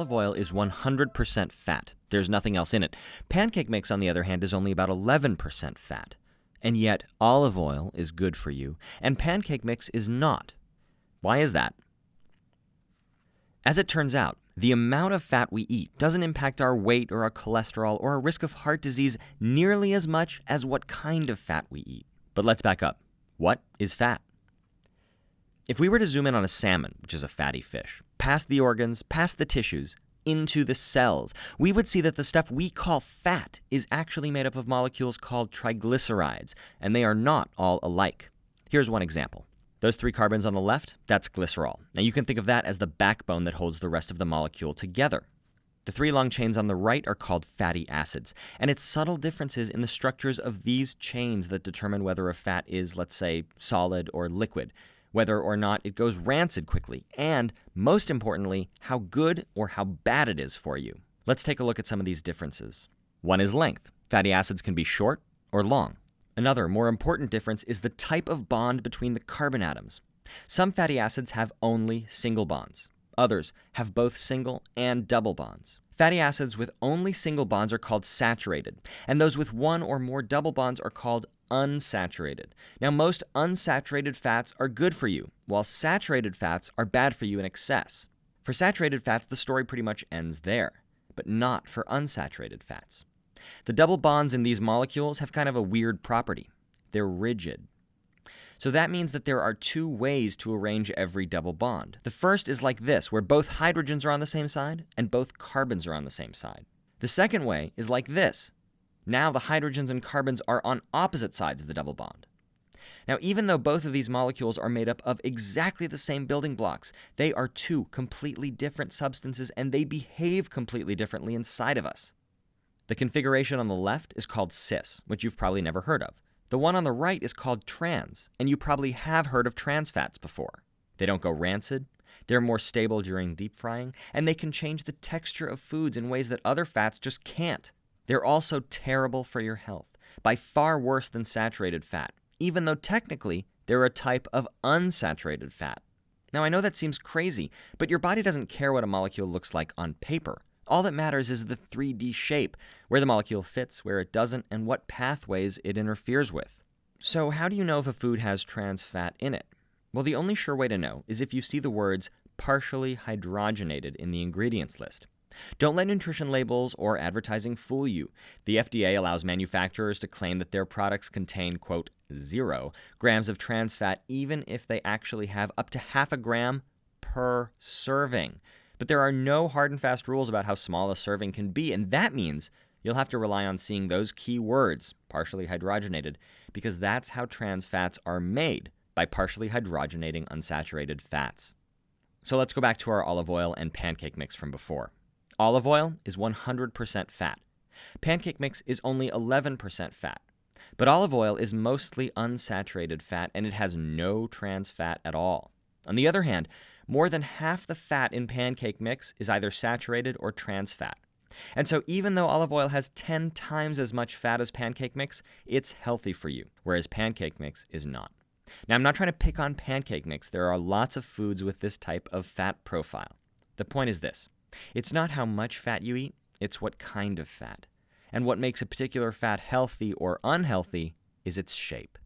olive oil is 100% fat. There's nothing else in it. Pancake mix, on the other hand, is only about 11% fat. And yet, olive oil is good for you, and pancake mix is not. Why is that? As it turns out, the amount of fat we eat doesn't impact our weight or our cholesterol or our risk of heart disease nearly as much as what kind of fat we eat. But let's back up. What is fat? If we were to zoom in on a salmon, which is a fatty fish, past the organs, past the tissues, into the cells, we would see that the stuff we call fat is actually made up of molecules called triglycerides, and they are not all alike. Here's one example. Those 3 carbons on the left, that's glycerol. Now you can think of that as the backbone that holds the rest of the molecule together. The 3 long chains on the right are called fatty acids, and it's subtle differences in the structures of these chains that determine whether a fat is, let's say, solid or liquid, whether or not it goes rancid quickly, and, most importantly, how good or how bad it is for you. Let's take a look at some of these differences. One is length. Fatty acids can be short or long. Another, more important difference is the type of bond between the carbon atoms. Some fatty acids have only single bonds. Others have both single and double bonds. Fatty acids with only single bonds are called saturated, and those with one or more double bonds are called unsaturated. Now, most unsaturated fats are good for you, while saturated fats are bad for you in excess. For saturated fats, the story pretty much ends there, but not for unsaturated fats. The double bonds in these molecules have kind of a weird property. They're rigid. So that means that there are 2 ways to arrange every double bond. The first is like this, where both hydrogens are on the same side and both carbons are on the same side. The second way is like this. Now the hydrogens and carbons are on opposite sides of the double bond. Now, even though both of these molecules are made up of exactly the same building blocks, they are 2 completely different substances, and they behave completely differently inside of us. The configuration on the left is called cis, which you've probably never heard of. The one on the right is called trans, and you probably have heard of trans fats before. They don't go rancid, they're more stable during deep frying, and they can change the texture of foods in ways that other fats just can't. They're also terrible for your health, by far worse than saturated fat, even though technically they're a type of unsaturated fat. Now, I know that seems crazy, but your body doesn't care what a molecule looks like on paper. All that matters is the 3D shape, where the molecule fits, where it doesn't, and what pathways it interferes with. So how do you know if a food has trans fat in it? Well, the only sure way to know is if you see the words partially hydrogenated in the ingredients list. Don't let nutrition labels or advertising fool you. The FDA allows manufacturers to claim that their products contain, quote, 0 grams of trans fat, even if they actually have up to half a gram per serving. But there are no hard and fast rules about how small a serving can be, and that means you'll have to rely on seeing those key words, partially hydrogenated, because that's how trans fats are made, by partially hydrogenating unsaturated fats. So let's go back to our olive oil and pancake mix from before. Olive oil is 100% fat. Pancake mix is only 11% fat. But olive oil is mostly unsaturated fat, and it has no trans fat at all. On the other hand, more than half the fat in pancake mix is either saturated or trans fat. And so even though olive oil has 10 times as much fat as pancake mix, it's healthy for you, whereas pancake mix is not. Now, I'm not trying to pick on pancake mix. There are lots of foods with this type of fat profile. The point is this. It's not how much fat you eat, it's what kind of fat. And what makes a particular fat healthy or unhealthy is its shape.